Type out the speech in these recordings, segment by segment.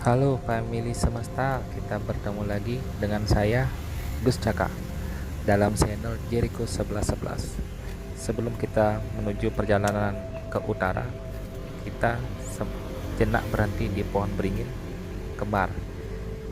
Halo family semesta, kita bertemu lagi dengan saya Gus Caka dalam channel Jericho 1111. Sebelum kita menuju perjalanan ke utara, kita sejenak berhenti di pohon beringin kembar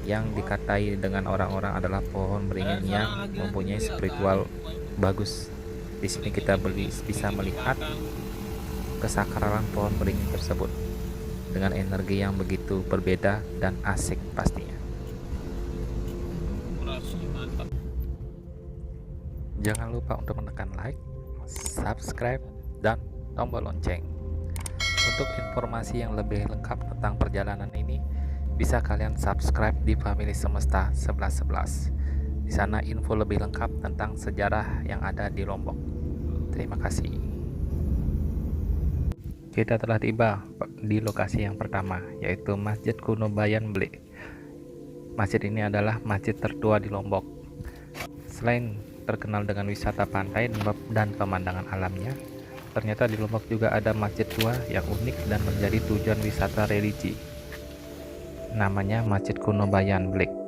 yang dikatai dengan orang-orang adalah pohon beringin yang mempunyai spiritual bagus. Di sini kita bisa melihat kesakralan pohon beringin tersebut dengan energi yang begitu berbeda dan asik pastinya. Jangan lupa untuk menekan like, subscribe, dan tombol lonceng. Untuk informasi yang lebih lengkap tentang perjalanan ini, bisa kalian subscribe di Family Semesta 1111. Di sana info lebih lengkap tentang sejarah yang ada di Lombok. Terima kasih. Kita telah tiba di lokasi yang pertama, yaitu Masjid Kuno Bayan Blik. Masjid ini adalah masjid tertua di Lombok. Selain terkenal dengan wisata pantai dan pemandangan alamnya, ternyata di Lombok juga ada masjid tua yang unik dan menjadi tujuan wisata religi. Namanya Masjid Kuno Bayan Blik.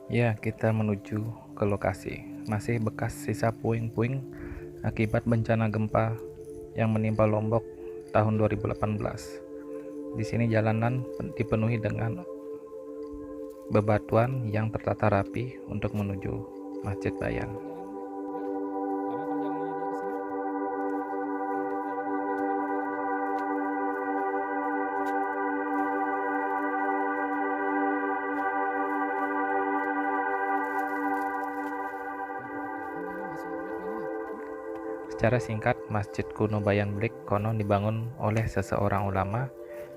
Ya, kita menuju ke lokasi. Masih bekas sisa puing-puing akibat bencana gempa yang menimpa Lombok tahun 2018. Di sini jalanan dipenuhi dengan bebatuan yang tertata rapi untuk menuju Masjid Bayan. Secara singkat, Masjid Kuno Bayan Blik konon dibangun oleh seseorang ulama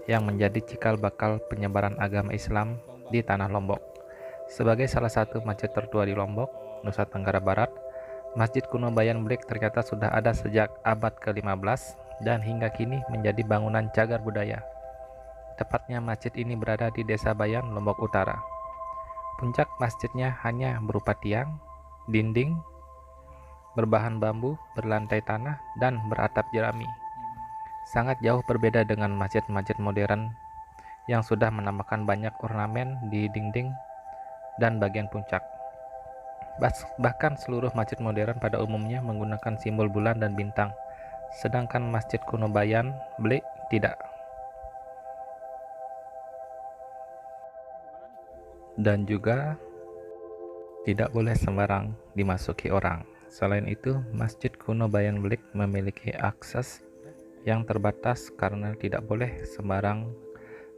yang menjadi cikal bakal penyebaran agama Islam di tanah Lombok. Sebagai salah satu masjid tertua di Lombok, Nusa Tenggara Barat, Masjid Kuno Bayan Blik ternyata sudah ada sejak abad ke-15 dan hingga kini menjadi bangunan cagar budaya. Tepatnya masjid ini berada di Desa Bayan, Lombok Utara. Puncak masjidnya hanya berupa tiang, dinding, berbahan bambu, berlantai tanah, dan beratap jerami. Sangat jauh berbeda dengan masjid-masjid modern yang sudah menambahkan banyak ornamen di dinding dan bagian puncak. Bahkan seluruh masjid modern pada umumnya menggunakan simbol bulan dan bintang, sedangkan Masjid Kuno Bayan Blik tidak. Dan juga tidak boleh sembarang dimasuki orang. Selain itu, Masjid Kuno Bayan Blik memiliki akses yang terbatas karena tidak boleh sembarang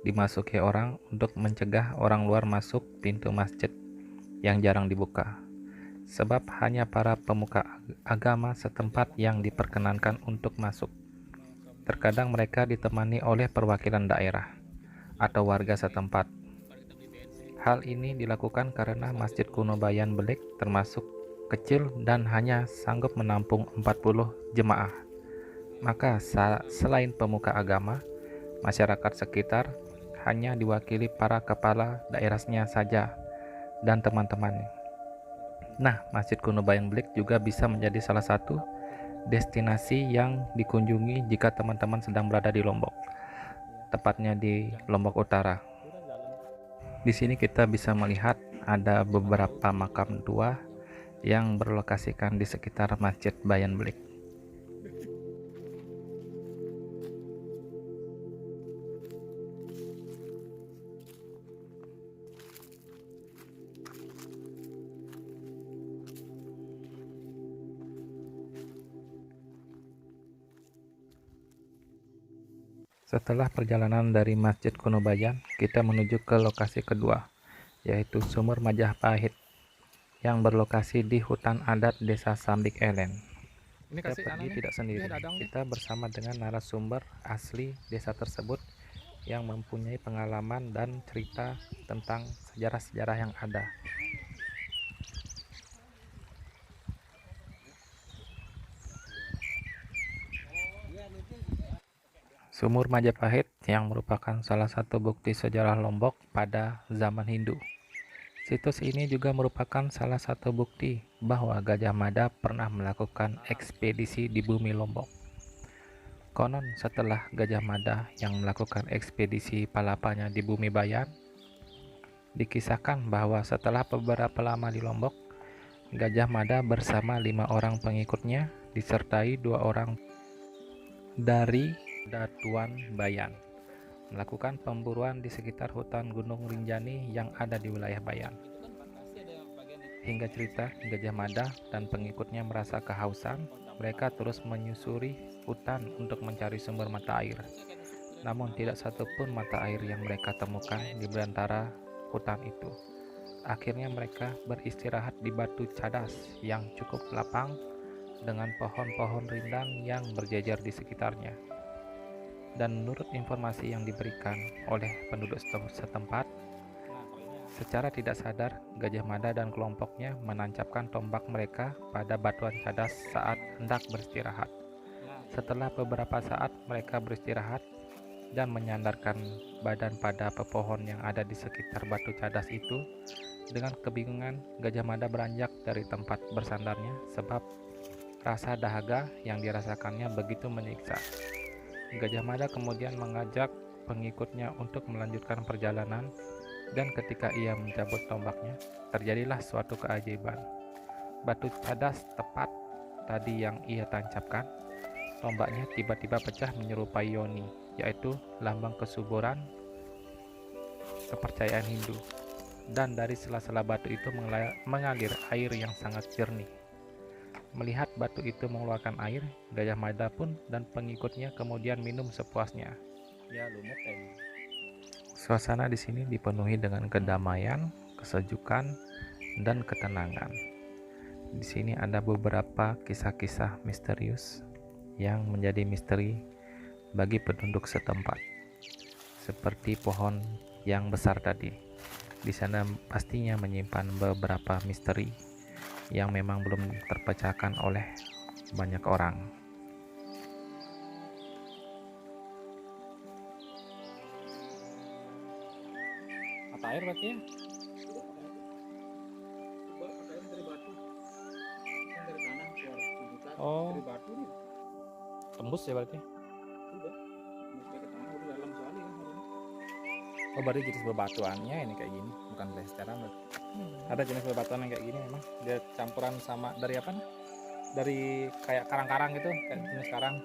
dimasuki orang untuk mencegah orang luar masuk pintu masjid yang jarang dibuka. Sebab hanya para pemuka agama setempat yang diperkenankan untuk masuk. Terkadang mereka ditemani oleh perwakilan daerah atau warga setempat. Hal ini dilakukan karena Masjid Kuno Bayan Blik termasuk kecil dan hanya sanggup menampung 40 jemaah. Maka selain pemuka agama, masyarakat sekitar hanya diwakili para kepala daerahnya saja dan teman-temannya. Nah, Masjid Kuno Bayan Blik juga bisa menjadi salah satu destinasi yang dikunjungi jika teman-teman sedang berada di Lombok, tepatnya di Lombok Utara. Di sini kita bisa melihat ada beberapa makam tua yang berlokasikan di sekitar Masjid Bayan Blik. Setelah perjalanan dari Masjid Kuno Bayan, kita menuju ke lokasi kedua, yaitu Sumur Majapahit yang berlokasi di hutan adat Desa Sambik Elen. Kita pergi tidak sendiri, kita bersama dengan narasumber asli desa tersebut yang mempunyai pengalaman dan cerita tentang sejarah-sejarah yang ada. Sumur Majapahit yang merupakan salah satu bukti sejarah Lombok pada zaman Hindu. Situs ini juga merupakan salah satu bukti bahwa Gajah Mada pernah melakukan ekspedisi di bumi Lombok. Konon setelah Gajah Mada yang melakukan ekspedisi palapanya di bumi Bayan, dikisahkan bahwa setelah beberapa lama di Lombok, Gajah Mada bersama 5 orang pengikutnya disertai 2 orang dari Datuan Bayan melakukan pemburuan di sekitar hutan Gunung Rinjani yang ada di wilayah Bayan. Hingga cerita Gajah Mada dan pengikutnya merasa kehausan, mereka terus menyusuri hutan untuk mencari sumber mata air. Namun tidak satupun mata air yang mereka temukan di belantara hutan itu. Akhirnya mereka beristirahat di batu cadas yang cukup lapang dengan pohon-pohon rindang yang berjejer di sekitarnya. Dan menurut informasi yang diberikan oleh penduduk setempat, secara tidak sadar Gajah Mada dan kelompoknya menancapkan tombak mereka pada batuan cadas saat hendak beristirahat. Setelah beberapa saat mereka beristirahat dan menyandarkan badan pada pepohon yang ada di sekitar batu cadas itu, dengan kebingungan Gajah Mada beranjak dari tempat bersandarnya sebab rasa dahaga yang dirasakannya begitu menyiksa. Gajah Mada kemudian mengajak pengikutnya untuk melanjutkan perjalanan, dan ketika ia mencabut tombaknya, terjadilah suatu keajaiban. Batu cadas tepat tadi yang ia tancapkan, tombaknya tiba-tiba pecah menyerupai yoni, yaitu lambang kesuburan kepercayaan Hindu. Dan dari sela-sela batu itu mengalir air yang sangat jernih. Melihat batu itu mengeluarkan air, Gajah Mada pun dan pengikutnya kemudian minum sepuasnya. Ya, lumut ini. Suasana di sini dipenuhi dengan kedamaian, kesejukan, dan ketenangan. Di sini ada beberapa kisah-kisah misterius yang menjadi misteri bagi penduduk setempat. Seperti pohon yang besar tadi. Di sana pastinya menyimpan beberapa misteri yang memang belum terpecahkan oleh banyak orang. Mata air berarti ya? Oh, dari batu nih. tembus ya berarti? Udah ke tanah, udah dalam sekali kan hari ini. Oh, berarti jenis bebatuannya ini kayak gini, bukan plesteran berarti. Ada jenis bebatuan yang kayak gini memang. Dia campuran sama dari apa nih? Dari kayak karang-karang gitu, kayak jenis karang,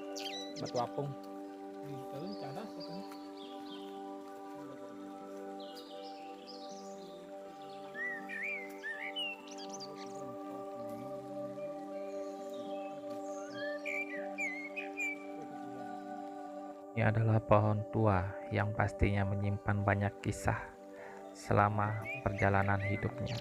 batu apung. Terus cadas kan. Ini adalah pohon tua yang pastinya menyimpan banyak kisah selama perjalanan hidupnya.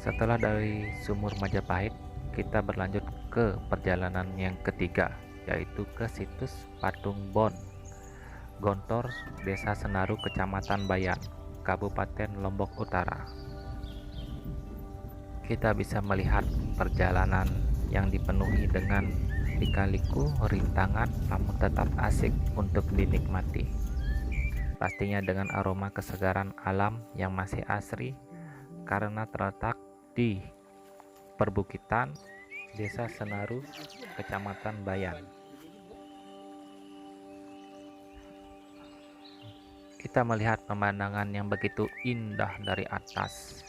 Setelah dari sumur Majapahit, kita berlanjut ke perjalanan yang ketiga, yaitu ke situs Patung Bon Gontor, Desa Senaru, Kecamatan Bayan, Kabupaten Lombok Utara. Kita bisa melihat perjalanan yang dipenuhi dengan lika-liku, rintangan, namun tetap asik untuk dinikmati. Pastinya dengan aroma kesegaran alam yang masih asri karena terletak di perbukitan Desa Senaru, Kecamatan Bayan. Kita melihat pemandangan yang begitu indah dari atas.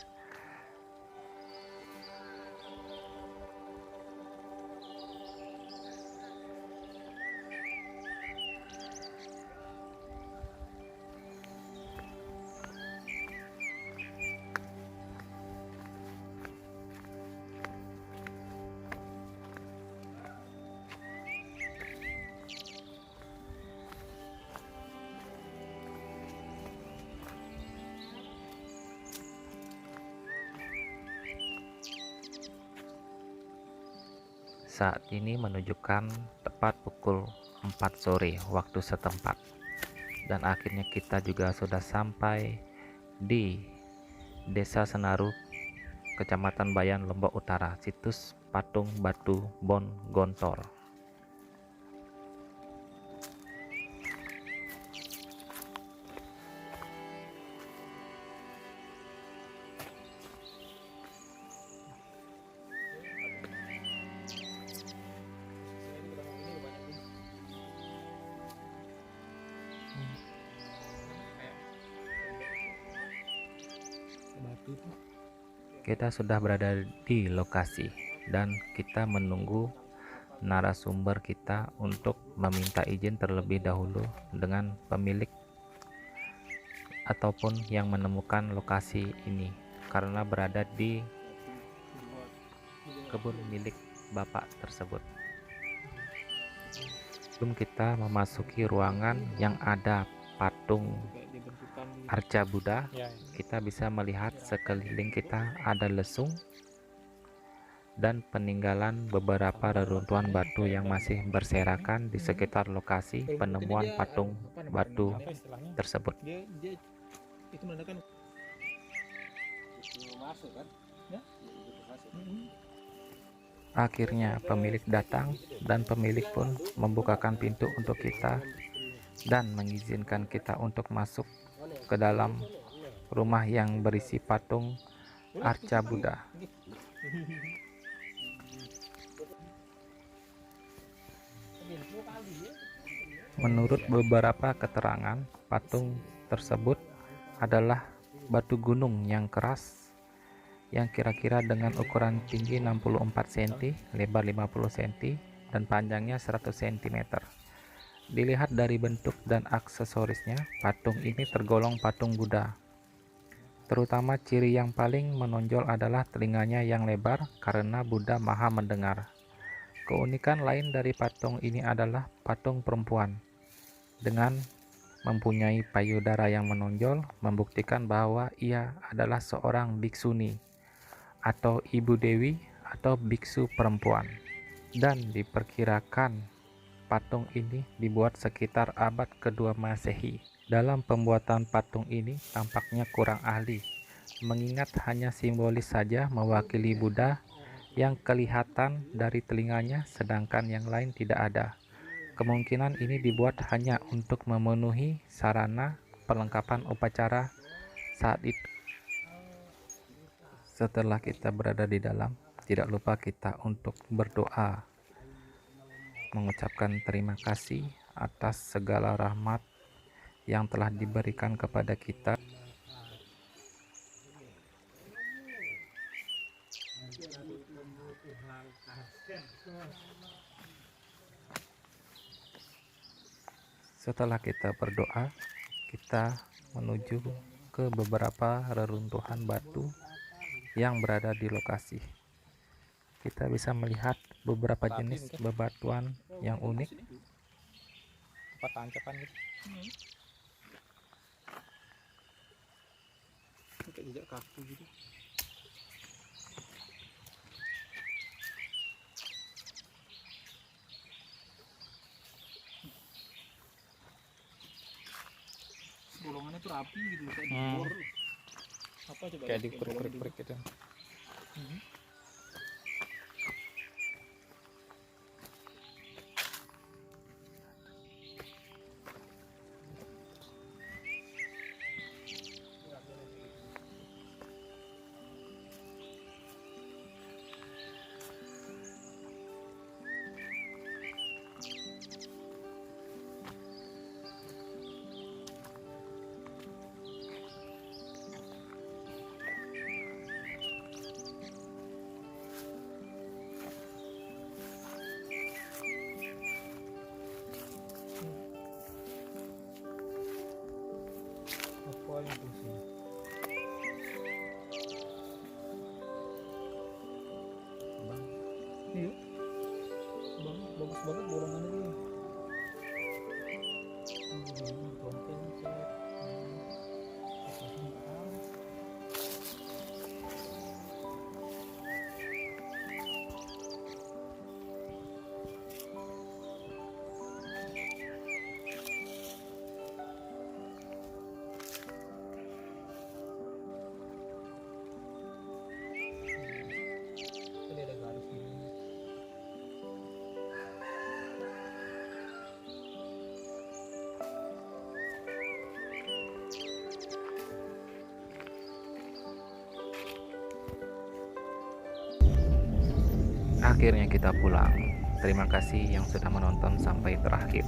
Saat ini menunjukkan tepat pukul 4 sore waktu setempat, dan akhirnya kita juga sudah sampai di Desa Senaru, Kecamatan Bayan, Lombok Utara, situs Patung Batu Bon Gontor. Kita sudah berada di lokasi dan kita menunggu narasumber kita untuk meminta izin terlebih dahulu dengan pemilik ataupun yang menemukan lokasi ini, karena berada di kebun milik bapak tersebut. Sebelum kita memasuki ruangan yang ada patung arca Buddha, kita bisa melihat sekeliling kita ada lesung dan peninggalan beberapa reruntuhan batu yang masih berserakan di sekitar lokasi penemuan patung batu tersebut. Dia itu menandakan masuk kan? Ya? Akhirnya pemilik datang dan pemilik pun membukakan pintu untuk kita dan mengizinkan kita untuk masuk ke dalam rumah yang berisi patung arca Buddha. Menurut beberapa keterangan, patung tersebut adalah batu gunung yang keras yang kira-kira dengan ukuran tinggi 64 cm, lebar 50 cm, dan panjangnya 100 cm. Dilihat dari bentuk dan aksesorisnya, patung ini tergolong patung Buddha. Terutama ciri yang paling menonjol adalah telinganya yang lebar karena Buddha Maha Mendengar. Keunikan lain dari patung ini adalah patung perempuan dengan mempunyai payudara yang menonjol, membuktikan bahwa ia adalah seorang biksuni atau ibu dewi atau biksu perempuan, dan diperkirakan patung ini dibuat sekitar abad kedua Masehi. Dalam pembuatan patung ini tampaknya kurang ahli, mengingat hanya simbolis saja mewakili Buddha yang kelihatan dari telinganya, sedangkan yang lain tidak ada. Kemungkinan ini dibuat hanya untuk memenuhi sarana perlengkapan upacara saat itu. Setelah kita berada di dalam, tidak lupa kita untuk berdoa, mengucapkan terima kasih atas segala rahmat yang telah diberikan kepada kita. Setelah kita berdoa, kita menuju ke beberapa reruntuhan batu yang berada di lokasi. Kita bisa melihat beberapa jenis bebatuan yang unik. Tempat tancapan gitu. Kayak jejak kaki gitu. rapi gitu kayak Hmm. dibor. Apa coba Kayak lihat, bola dikurik-kurik gitu. Mhm. Apa yang pusing? Bang, Iya. Bagus banget borongannya dia. bongkel cek. Tadi ada garis gini. Akhirnya kita pulang. Terima kasih yang sudah menonton sampai terakhir.